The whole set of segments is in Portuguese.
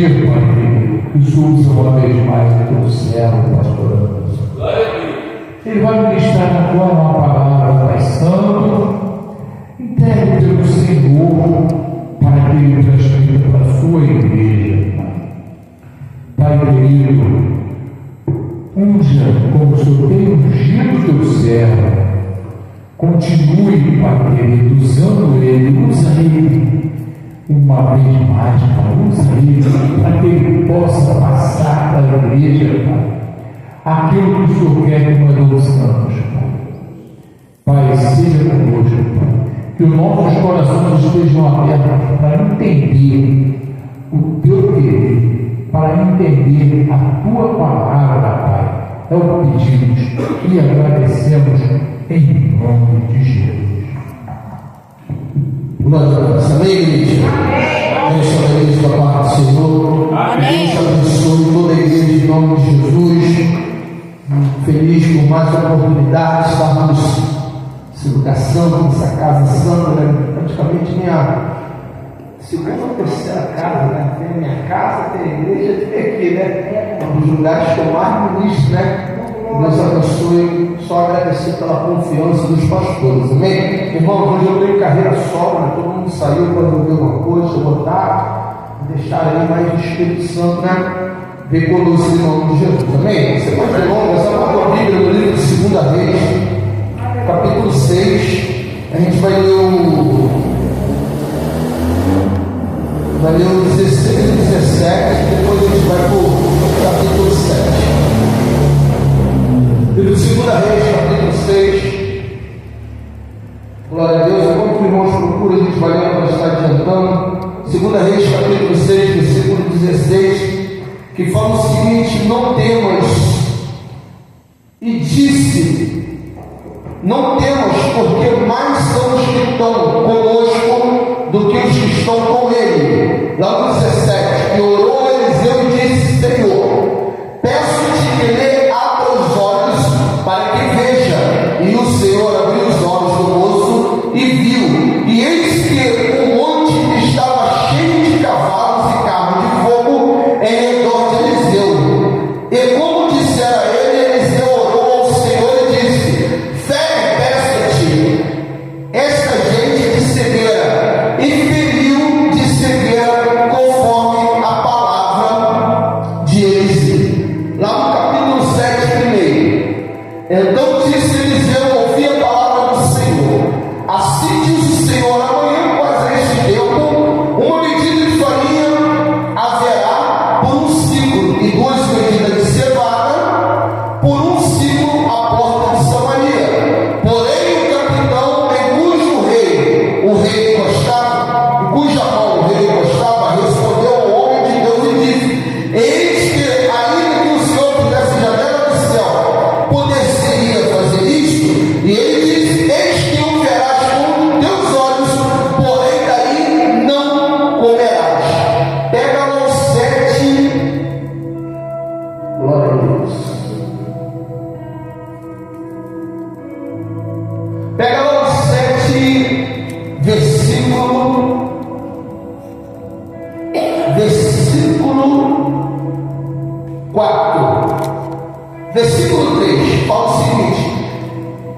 dia, Pai, que o Senhor usa uma vez mais o teu servo, pastor Anderson. Ele vai ministrar na tua palavra, Pai Santo. Entregue pelo Senhor para que ele transmita para a sua igreja, Pai. Pai querido, unja como o Senhor tem ungido o teu servo. Continue, Pai querido, usando ele, usa ele uma vez mais, Pai, usa ele para que ele possa passar para a igreja, Pai, aquilo que o Senhor quer que nós ouçamos, Pai. Pai, seja conosco, Pai, que os nossos corações estejam abertos para entender o teu querer, para entender a tua palavra, Pai. É o que pedimos e agradecemos em nome de Jesus. Glória a Deus. Amém, igreja? Deus abençoe da parte do Senhor. Deus abençoe toda a igreja em nome de Jesus. Feliz por mais uma oportunidade de estarmos nessa educação, nessa casa santa, né? Praticamente minha segunda ou terceira casa, né? Tem a minha casa, tem a igreja, tem aqui, né? Um dos lugares que eu mais ministro, né? Deus abençoe, só agradecer pela confiança dos pastores, amém? Irmão, hoje eu tenho carreira solo, né? Todo mundo saiu para resolver alguma coisa, eu vou dar, deixar aí mais o Espírito Santo, né? Ver conosco em nome de Jesus, amém? Você pode ver longa, essa é uma Bíblia no livro de 2 Reis, capítulo 6, a gente vai ler o 16 e 17, depois a gente vai para o capítulo 7. Livro de 2 Reis, capítulo 6. Glória a Deus. Enquanto os irmãos procuram, a gente vai ler para estar adiantando. 2 Reis, capítulo 6, versículo 16, que fala o seguinte: não temas, e disse, não temas, porque mais são os que estão conosco do que os que estão com ele. Lá no 17, que orou Eliseu e disse: Senhor, peço-te que lhe abra os olhos para que veja. E o Senhor abriu os olhos do moço e viu, e eis que o monte estava cheio de cavalos e carros de fogo em redor de Eliseu. E como dissera ele, Eliseu orou ao Senhor e disse: fé, peço-te esta gente de cegueira, e feriu de cegueira conforme a palavra de Eliseu. Lá no capítulo 7, primeiro. Então disse Eliseu: ouvi a palavra do Senhor. Assim diz o Senhor: amanhã quase este tempo, uma medida de farinha haverá por um ciclo, e 2 medidas de cevada por um ciclo à porta de Samaria. Porém o capitão em cujo o rei encostava, em cuja mão o rei encostava, respondeu ao homem de Deus e disse: eis que ainda que o Senhor fizesse janela do céu, poder-se-ia fazer isto? E ele disse: eis que o verás com teus olhos, porém daí não comerás. Pega lá o 7. Glória a Deus. Pega lá o 7, versículo 4. Versículo 3, fala o seguinte: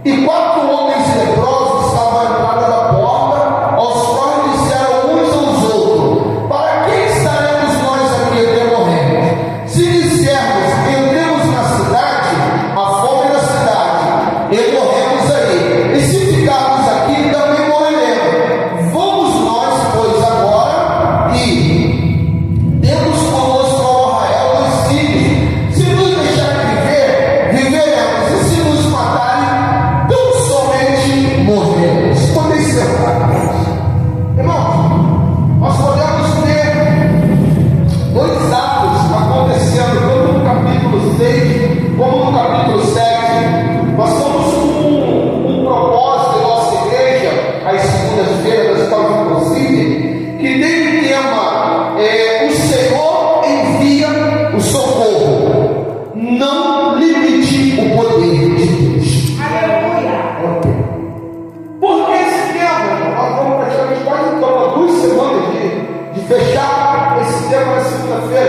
e 4 homens leprosos estavam à entrada da porta, aos quais disseram uns aos outros: para quem estaremos nós aqui até morrermos? Se dissermos: entremos na cidade, a fome da cidade, e morremos aí. E se ficarmos aqui, também morreremos. Vamos nós, pois, agora e temos conosco ao arraial dos filhos. Se nos deixarem viver, viveremos. E se nos matarem, tão somente morreremos. Podem ser rápidos. Irmãos, nós podemos ter 2 atos acontecendo, tanto no capítulo 6 como no capítulo 7. Nós estamos com um propósito da nossa igreja, às segundas-feiras, das quais inclusive, que tem o tema: o Senhor envia o socorro. Não limite o poder de Deus. Aleluia. Ok. Por que esse tema? Nós vamos praticamente quase 2 semanas de fechar esse tema na segunda-feira.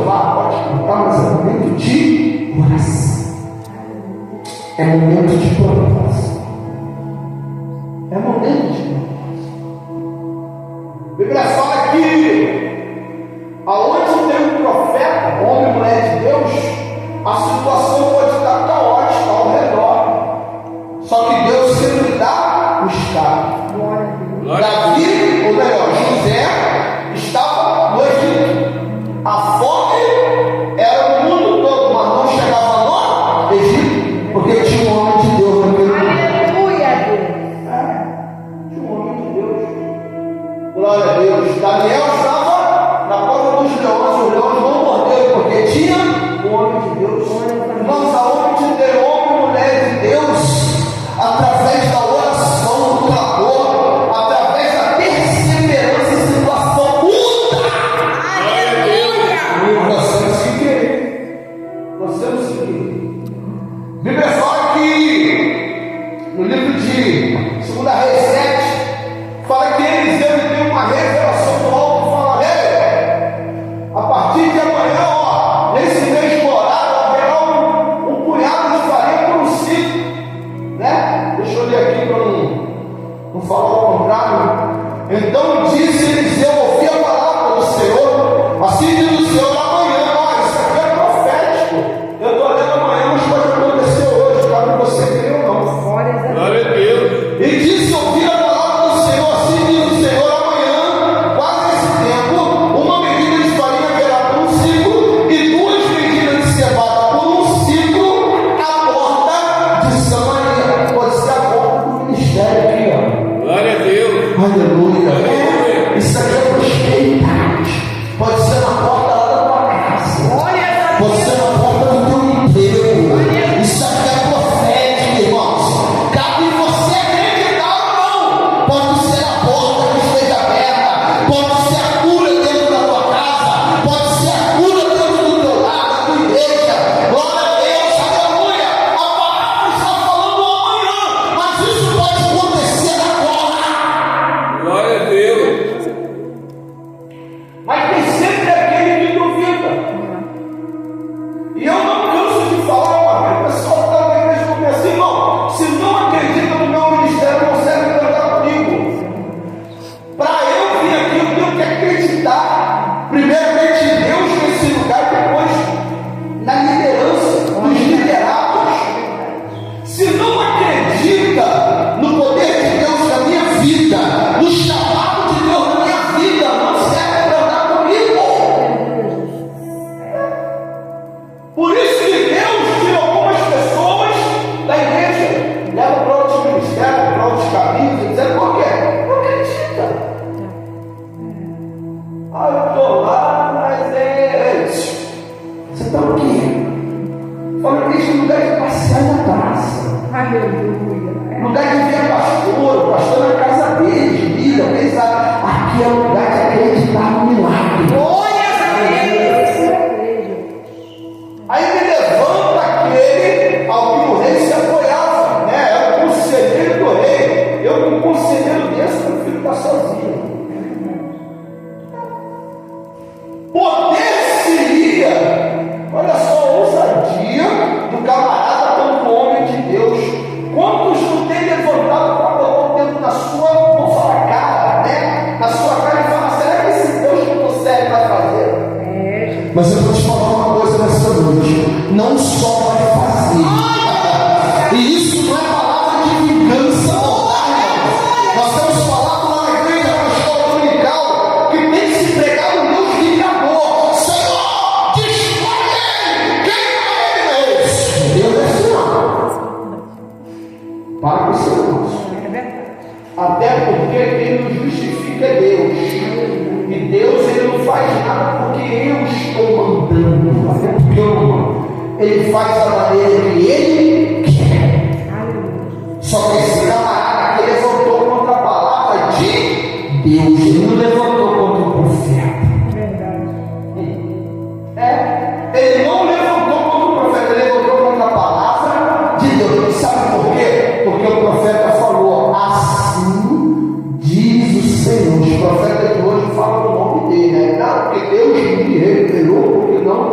louvar, pode cantar, mas é momento de oração. É momento de propósito. É momento de propósito. A Bíblia fala que aonde tem um profeta, homem e mulher de Deus, a situação pode estar caótica ao redor. Só que Deus sempre dá o estado. Davi, ou melhor, José, estava no Egito. A fome era no mundo todo, mas não chegava no Egito, porque tinha um homem de Deus naquele mundo. Aleluia, Tinha um homem de Deus. Glória a Deus. Daniel estava na porta dos leões, os leões não morderam, porque tinha um homem de Deus. Nós, aonde tem homem e mulher de Deus, através da oração, do clamor, através da perseverança em situação muda. Nós temos que querer. Nós temos que querer. A Bíblia fala que no livro de 2 Reis 7, fala que Eliseu teve uma revelação do alto e fala: a partir de amanhã, ó, nesse mês morado, haverá um punhado de farinha por um ciclo, né? Deixa eu ler aqui para não falar o contrário. Então disse Eliseu: ouvi a palavra do Senhor, assim diz o Senhor, amanhã. Olha, isso aqui é profético. Eu estou lendo amanhã, mas pode acontecer hoje, cabe você crer ou não. Glória a Deus. E disse: ouvi a palavra do Senhor, assim diz o Senhor, amanhã, quase esse tempo, uma medida de farinha haverá por um ciclo, e 2 medidas de cevada por um ciclo, a porta de Samaria. Pode ser a porta do ministério aqui, ó. Glória a Deus. Aleluia. Isso aqui é prosperidade. Pode ser na porta lá da tua casa. Pode ser na porta do teu emprego. Isso aqui é profético, irmãos. Cabe você acreditar ou não. Pode ser a porta que esteja aberta. Pode ser a cura dentro da tua casa. Pode ser a cura dentro do teu lar, da tua igreja. Glória a Deus, aleluia. A palavra está falando amanhã, mas isso pode acontecer agora. Glória a Deus. Mas tem sempre aquele que duvida. E eu não canso de falar, mas o pessoal está na igreja porque assim, irmão, se não acredita no meu ministério, não serve cantar comigo. Para eu vir aqui, eu tenho que acreditar, primeiramente em Deus nesse lugar, depois na liderança, nos liderados. Se não acredita no poder de Deus na minha vida, no chamado de Deus na minha vida, não serve para andar comigo. Por isso que Deus tira algumas pessoas da igreja, leva para outros ministérios, para outros caminhos, dizendo por quê? Não acredita. Eu estou lá, mas você está o quê? Fala que isso é lugar de passear na praça. Aleluia. Lugar de ver pastor, pastor na casa dele, vida, pensa, aqui é o lugar de acreditar no milagre. Aí me levanta aquele ao que o rei se apoiava, né? Era o conselheiro do rei. Eu, com um conselheiro desse, prefiro estar sozinho. Poder seria, olha só a ousadia do camarada como homem de Deus. Quantos não tem levantado para botar o dedo na sua, vou falar cara, né? Na sua cara e falar: será que esse Deus que você vai fazer? Mas eu vou te falar uma coisa nessa noite: não só vai fazer, e isso não é palavra de vingança, não. Nós temos falado lá na igreja, na escola dominical, que tem que se pregar no Deus vingador. Senhor, destrói ele, queima ele. Deus é assim, não. Para com isso, irmãos. Até porque quem nos justifica é Deus. E Deus, ele não faz nada porque eu estou mandando. Até porque eu não mando. Ele faz da maneira que ele quer. Só que esse camarada que levantou contra a palavra de Deus, ele não levantou contra o profeta. Ele não levantou contra o profeta, ele levantou contra a palavra de Deus. Sabe por quê? Porque o profeta falou: assim diz o Senhor. Os profetas de hoje falam o nome dele, né? Não, porque Deus me revelou, porque não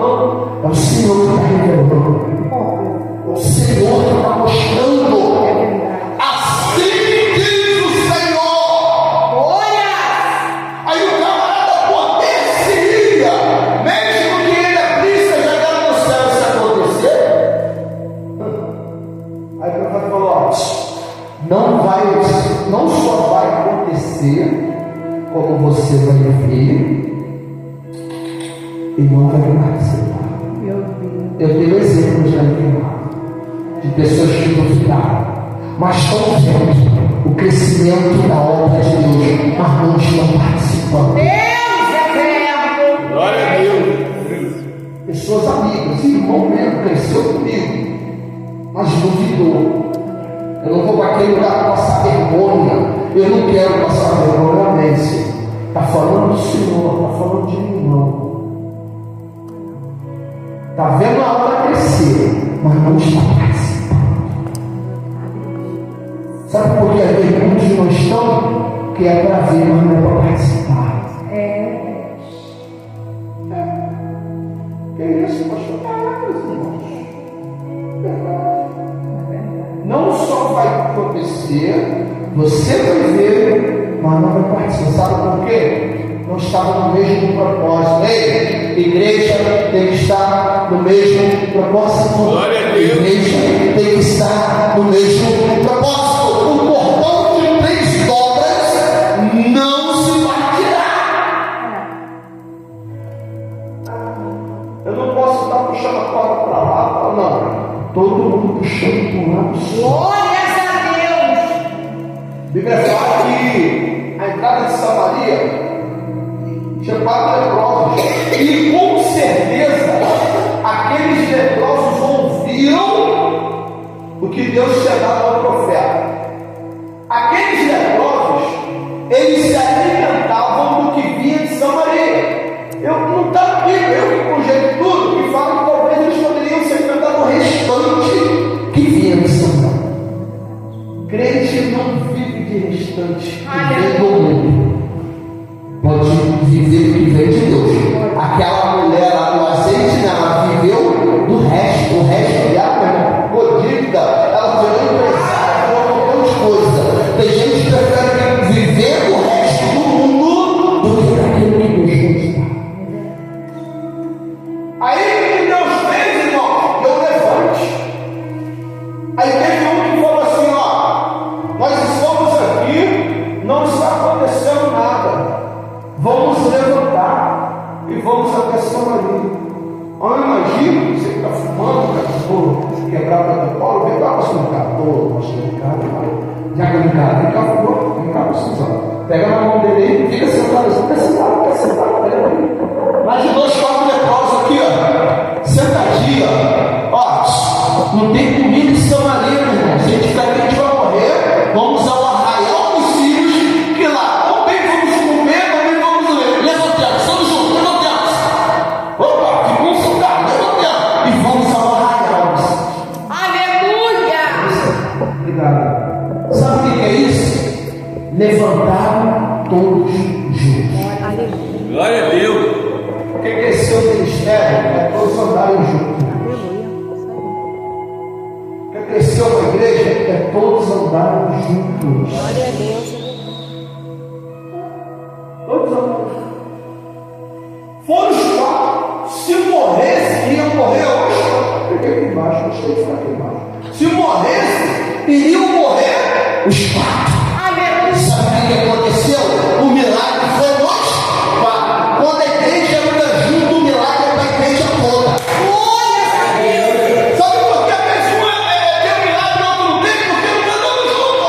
você vai ver e não vai participar. Meu Deus. Eu tenho exemplos na minha casa de pessoas que duvidaram, mas estão vendo o crescimento da obra de Deus, mas não estão participando. Deus é verbo. Glória a Deus. Pessoas amigas, irmão mesmo, cresceu comigo, mas duvidou. Eu não vou para aquele lugar passar vergonha. Eu não quero passar vergonha, amém. Está falando do Senhor, está falando de mim, não. Está vendo a obra crescer, mas não está participando. Sabe por que muitos não estão? Que é para ver, mas não é para participar. Que é isso, pastor? Não só vai acontecer, você vai ver, mas não vai participar. Sabe por quê? Não estava no mesmo propósito. Ei, igreja tem que estar no mesmo propósito. Glória a Deus. Igreja tem que estar no mesmo propósito. O cordão de 3 dobras não se partirá. Eu não posso estar puxando a corda para lá, não. Todo mundo puxando para um lado só. Glórias a Deus. A Bíblia fala que a entrada de Samaria tinha 4 leprosos, e com certeza aqueles leprosos ouviram o que Deus tinha dado ao profeta. Aqueles leprosos, eles se alimentavam do que vinha de Samaria. Eu não estava aqui, eu conjecturo e falo que talvez eles poderiam se alimentar do restante que vinha de Samaria. Crente não vive de restante que vem do mundo, pode viver do que vem de Deus. Aquela mulher lá no azeite, ela viveu do resto, o resto dela, por dívida, ela virou empresária, virou um monte de coisa. Tem gente que prefere viver do resto do mundo do que daquilo que Deus fez. Aí o que Deus fez, irmão? Deu levante. Aí teve um que falou assim: ó, nós estamos aqui, não está acontecendo nada. Vamos levantar e vamos até Samaria. Olha, imagina, você que está fumando, está quebrado da cola, vem cá, pastor Ricardo, pastor Ricardo, já que o Ricardo, vem cá, vem cá, pastor. Pega na mão dele aí, fica sentado, fica sentado, pega aí. Imagina 2, 4 leprosos aqui, ó, sentadinho, ó, não tem comida em Samaria, meu irmão. Se a gente ficar aqui, a gente vai morrer. Vamos ao arraial dos filhos, que lá, ou bem vamos comer, ou bem vamos ler. Levantemos, todos juntos, levantemos. Opa, que bom soltar, levantemos. E vamos ao arraial dos filhos. Aleluia. Obrigado. Sabe o que é isso? Levantaram todos juntos. Glória a Deus. O que é esse seu ministério? É todos andarem juntos. O que é crescer uma igreja? É todos andarem juntos. Glória a Deus. Todos andarem juntos. Foram os 4. Se morresse, iriam morrer hoje. Peguei aqui embaixo, gostei de ficar aqui embaixo. Se morresse, iriam morrer os 4. Aleluia. Sabe o que aconteceu? O milagre foi nós. Quando a igreja anda junto, o milagre é para a igreja toda. Glórias a Deus. Sabe por que a pessoa tem um milagre e outro não tem? Porque não está dando junto.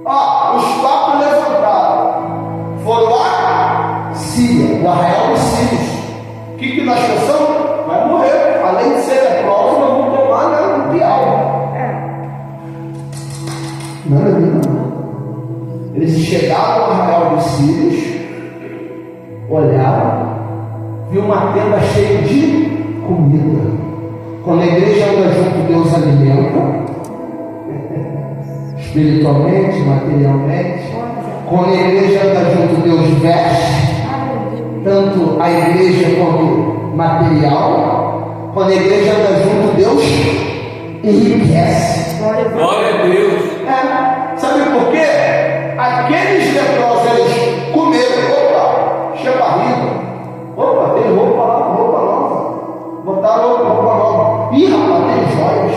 Ó, os 4 levantaram. Foram lá, Síria, o arraial dos sírios. O que nós pensamos? Vai morrer. Além de ser leproso, nós vamos tomar no piau. Nada não. Eles chegaram ao arraial dos sírios, olharam, viu uma tenda cheia de comida. Quando a igreja anda junto, Deus alimenta, espiritualmente, materialmente. Quando a igreja anda junto, Deus veste, tanto a igreja quanto material. Quando a igreja anda junto, Deus enriquece. Glória a Deus. Sabe por quê? Aqueles leprosos, eles comeram, opa, encheu a barriga, opa, tem roupa lá, roupa nova, botaram roupa nova, ih, rapaz, tem joias.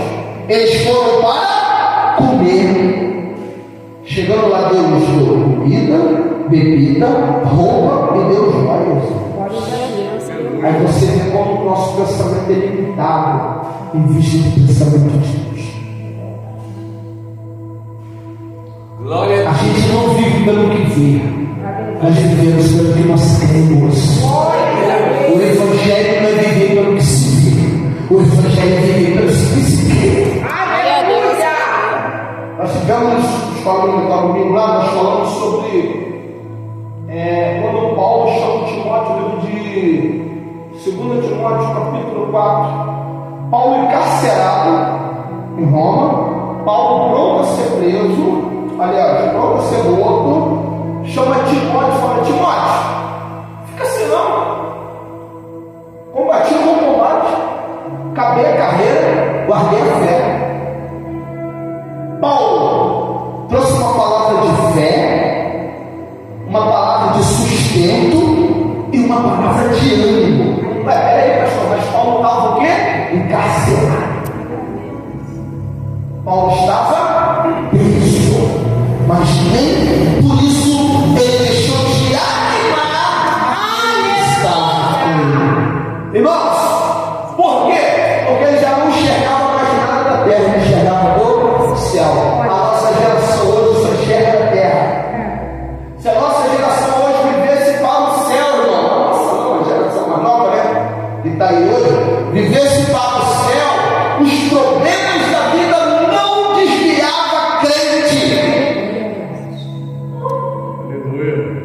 Eles foram para comer. Chegando lá Deus deu comida, bebida, roupa e deu joias. Glória a Deus. Aí você vê como o nosso pensamento é limitado em vista do pensamento de Deus. Glória A a Deus. gente não vive pelo que vê, nós vivemos pelo que nós cremos. O Evangelho não é viver pelo que se vê, o Evangelho é viver pelo que se crê. Glória a Deus. Nós tivemos, falando no domingo lá, nós falamos sobre quando Paulo chama Timóteo, livro de 2 Timóteo, capítulo 4. Paulo encarcerado em Roma, Paulo pronto a ser preso, aliás, pronto a ser morto, chama Timóteo e fala: Timóteo, fica assim não. Combati o bom combate, acabei a carreira, guardei a fé. Paulo trouxe uma palavra de fé, uma palavra de sustento e uma palavra de ânimo. Peraí, pastor, mas Paulo estava o quê? Encarcerado. Paulo estava preso, mas nem por isso ele deixou de animar a estar. Irmãos, por quê? Porque ele já não enxergava mais nada da terra, ele enxergava do céu. A nossa geração hoje só enxerga da terra. Se a nossa geração hoje vivesse para o céu, irmão, a nossa não, a geração mais nova, né? Que está aí hoje, vivesse para o céu, os problemas da vida não desviavam crente.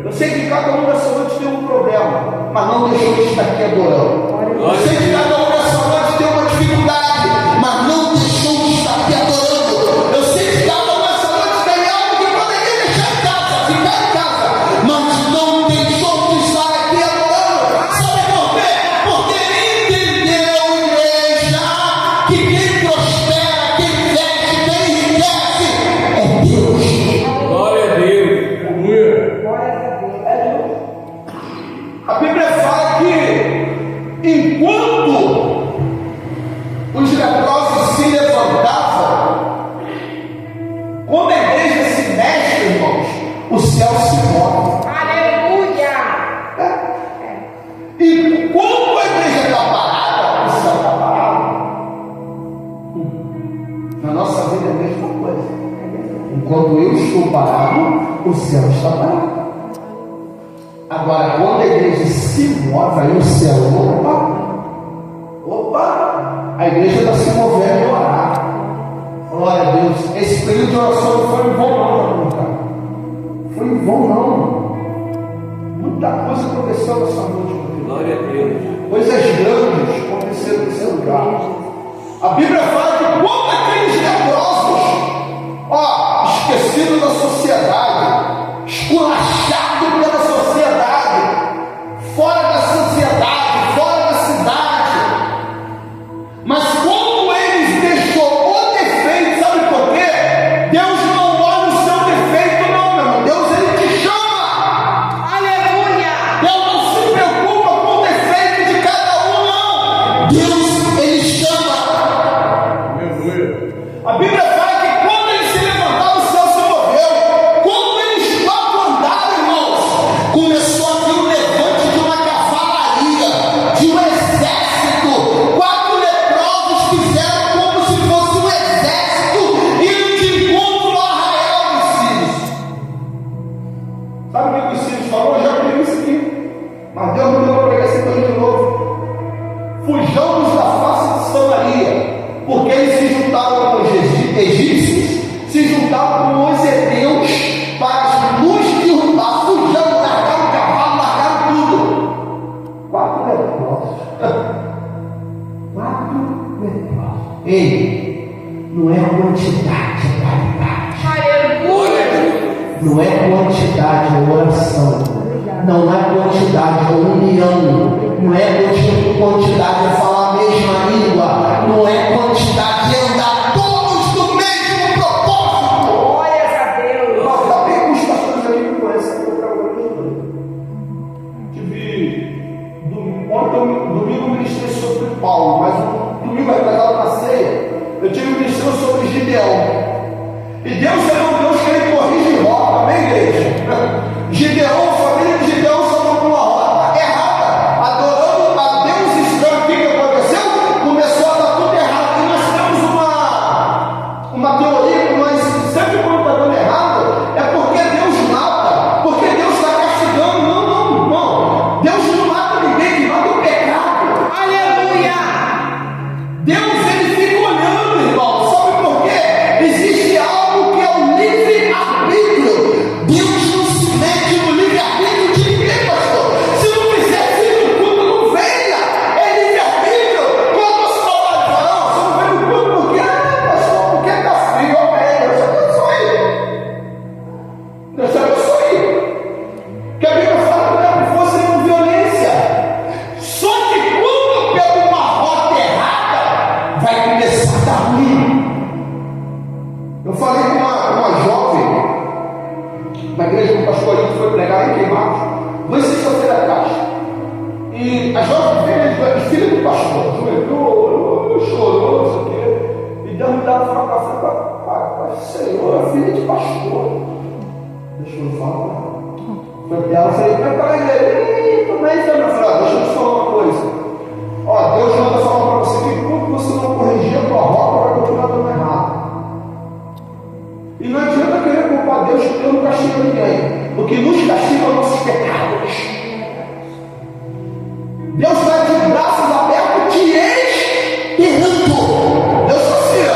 Eu sei que cada um dessa noite tem um problema, mas não deixou de estar aqui adorando. Eu sei que cada um dessa noite tem uma dificuldade, mas não deixou de estar aqui adorando. Eu sei que cada um dessa noite tem algo que poderia deixar em casa, ficar em casa, mas não deixou de estar aqui adorando. Sabe por quê? Porque entendeu, igreja, que quem prospera, quem veste, quem enriquece é Deus. Glória a Deus. A Bíblia fala que enquanto os leprosos se levantavam, quando a igreja se mexe, irmãos, o céu se move. Aleluia. E quando a igreja está parada, o céu está parado. Na nossa vida é a mesma coisa. Enquanto eu estou parado, o céu está parado. Agora, quando a igreja se move, aí o céu, opa, a igreja está se movendo em orar. Glória a Deus. Esse período de oração não foi em vão, não, cara. Foi em vão, não. Muita coisa aconteceu nessa noite, meu Deus. Glória a Deus. Coisas grandes aconteceram nesse lugar. A Bíblia fala que quando aqueles leprosos, esquecidos da sociedade, esculachados pela sociedade, fora da sociedade, fora da cidade, mas quando eles deixou o defeito, sabe por quê? Deus não olha o seu defeito, não, meu irmão. Deus, ele te chama. Aleluia. Deus não se preocupa com o defeito de cada um, não. Deus, ele chama. A Bíblia fala que quando eles se levantaram, o céu se moveu. Quando eles quatro andaram, irmãos, começou a vir um levante de uma cavalaria, de um exército. Quatro leprosos fizeram como se fosse um exército indo de encontro ao arraial dos Sírios. Sabe o que os Sírios falou? Eu já preguei isso aqui, mas Deus me deu para pregar isso aqui de novo. Fujamos da face de Samaria, porque eles se juntaram com os egípcios, se juntaram com os heteus para nos derrubar. Fujamos, largaram o cavalo, largaram tudo. Quatro leprosos. Quatro leprosos. Ei, não é quantidade, é qualidade. Aleluia. Não é quantidade, é oração. Não é quantidade, é união. Não é quantidade, é falar a mesma língua. Não é quantidade, é andar todos do mesmo propósito. Glórias a Deus. Nós também com os pastores aqui que conhecem o programa de hoje. Tive domingo eu ministrei sobre Paulo, mas domingo atrasado na ceia, eu tive ministrando sobre Gideão. E Deus é um Deus que ele corrige rota, amém, igreja? Gideão, a família de Gideão estava com uma rota errada, adorando a Deus estranho. O que aconteceu? Começou a dar tudo errado. E nós temos uma teoria, mas sempre quando está dando errado, é porque Deus mata, porque Deus está castigando. Não. Deus não mata ninguém, que mata o pecado. Aleluia. Deus, ele fica olhando, irmão. Sabe por quê? Existe algo que é o livre-arbítrio. Deus não se mete no livre-arbítrio de ninguém, pastor. Se não quiser vir no culto, não venha. É livre-arbítrio. Quando você fala, não, você não vem no culto por quê? Pastor, porque está frio. Deus abençoe. Deus abençoe. Que a Bíblia fala que não fosse com violência. Só que quando pega uma rota errada, vai começar a dar ruim. Eu falei com uma jovem, na igreja que o pastor Lito foi pregar em Queimados, foi sexta-feira atrás. E a jovem filha do pastor, chorou, não sei o quê. E Deus me dava uma café para Senhor, filha de pastor. Deixa eu falar. Foi ela, eu falei, vai para a igreja. Também, filho. Eu falei, deixa eu te falar uma coisa. Ó, Deus manda falar para você que enquanto você não corrigir a tua rota, vai continuar dando errado. E não adianta querer culpar Deus, porque Deus não castiga ninguém. O que nos castiga é os nossos pecados. Deus está de braços abertos, te esperando. Deus está assim, ó.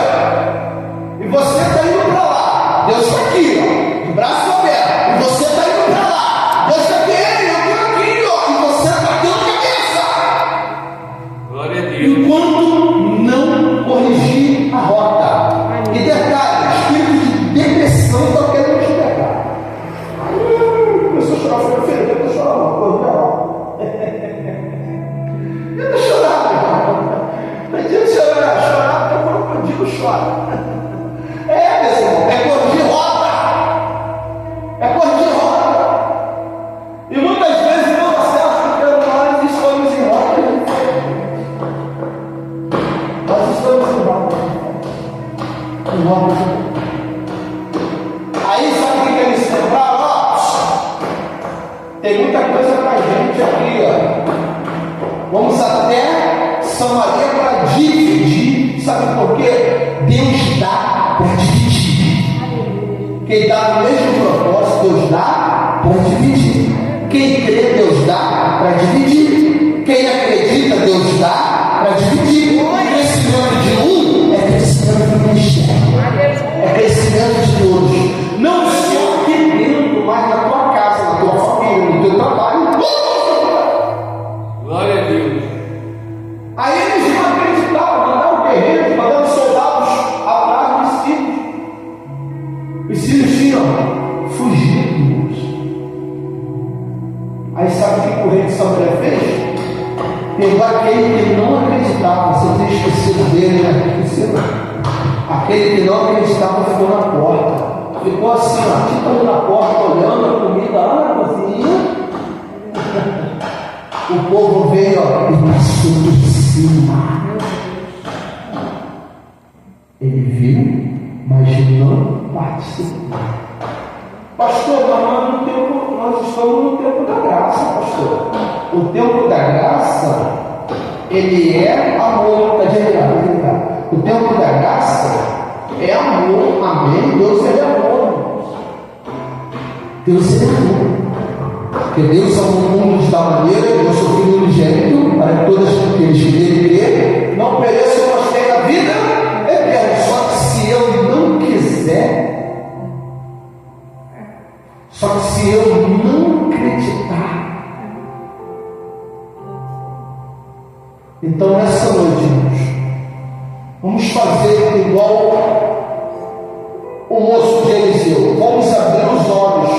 E você está indo para lá. Deus está aqui, ó, de braços abertos. E você está indo para lá. Deus está aqui, eu estou aqui, ó. E você está batendo cabeça. Glória a Deus. Enquanto não corrigir a rota. E detalhe, espírito de depressão está querendo te pegar. Começou a chorar, eu falei, filho, deixa eu chorar, não, deixa eu chorar, não adianta chorar, porque quando eu digo chora. Pessoal, é corrigir rota. É corrigir rota. E muitas vezes não dá certo porque nós estamos em rota. Nós estamos em rota. Em rota. Aí sabe o que eles lembraram? Tem muita coisa pra gente aqui, ó. Vamos até Samaria para dividir. Sabe por quê? Deus dá para dividir. Quem dá no mesmo propósito, Deus dá para dividir. Quem crê, Deus dá para dividir. Quem acredita, Deus dá para dividir. O crescimento de um é crescimento do ministério. É crescimento de todos. Não só aqui dentro, mas na tua casa, na tua família, no teu trabalho. Glória a Deus. Aí eles não acreditavam, mandaram guerreiros, mandaram soldados atrás dos filhos. Os filhos tinham fugido. Aí sabe o que o rei de Samaria fez? Pegou aquele que não acreditava, você tem esquecido dele, né? Esquecido. Aquele que não acreditava ficou na porta. Ficou assim, ó, tipo ali na porta, olhando a comida lá na cozinha. O povo veio, ó, e passou por cima. Ele viu, mas não participou. Pastor, nós estamos no tempo da graça, pastor. O tempo da graça, ele é amor. Está de o tempo da graça é amor, amém? Deus é amor. Deus é amor. Porque Deus amou o mundo de tal maneira, eu sou filho unigênito, para que todas aqueles que nele crê não pereçam, mas tenham a vida eterna. Só que se eu não quiser, só que se eu não acreditar, então nessa noite, irmãos, vamos fazer igual o moço de Eliseu, vamos abrir os olhos,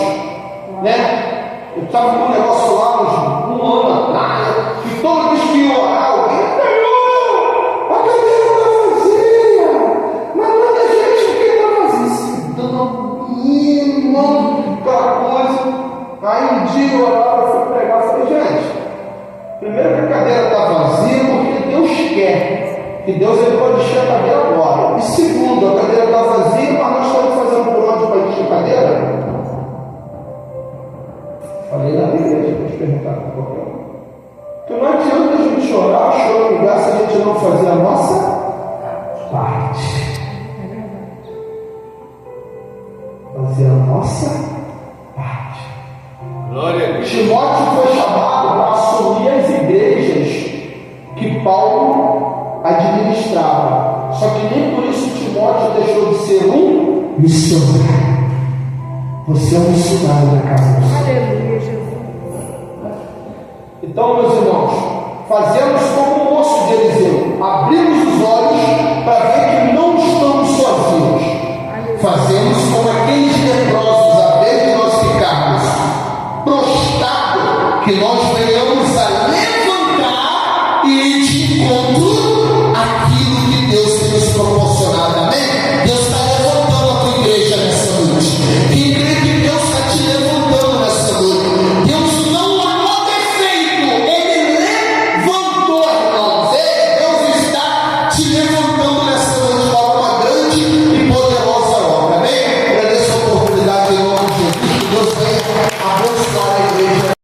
né? Eu estava com um negócio lá um ano atrás, e toda vez que eu orar, alguém, Senhor, a cadeira está vazia, mas muita gente aqui está vazia, não, aquela coisa. Aí um dia eu orava, eu fui pregar, eu falei, gente, primeiro que a cadeira está vazia, porque Deus quer, que Deus ele pode encher a cadeira agora. E segundo, a cadeira está vazia, mas nós estamos fazendo por onde para encher a cadeira? Falei na igreja, vou te perguntar para qualquer um. Porque não adianta a gente orar, chorar, se a gente não fazer a nossa parte. Fazer a nossa parte. Glória a Deus. Timóteo foi chamado para assumir as igrejas que Paulo administrava. Só que nem por isso Timóteo deixou de ser um missionário. Você é um missionário da casa do Senhor. Aleluia, Jesus. Então, meus irmãos, fazemos como o moço de Eliseu, abrimos os olhos para ver que não estamos sozinhos. Fazemos como aqueles leprosos, a vez de nós ficarmos prostrados, que nós venhamos a levantar e ir de encontro